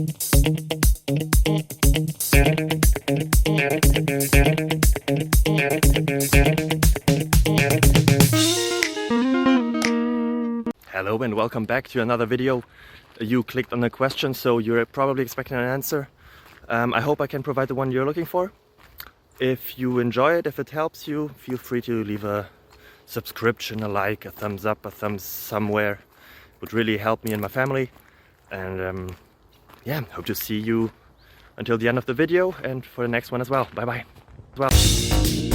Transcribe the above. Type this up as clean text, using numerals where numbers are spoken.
Hello and welcome back to another video. You clicked on a question, so you're probably expecting an answer. I hope I can provide the one you're looking for. If you enjoy it, if it helps you, feel free to leave a subscription, a like, a thumbs up, a thumbs somewhere. It would really help me and my family. And yeah, hope to see you until the end of the video and for the next one as well. Bye bye.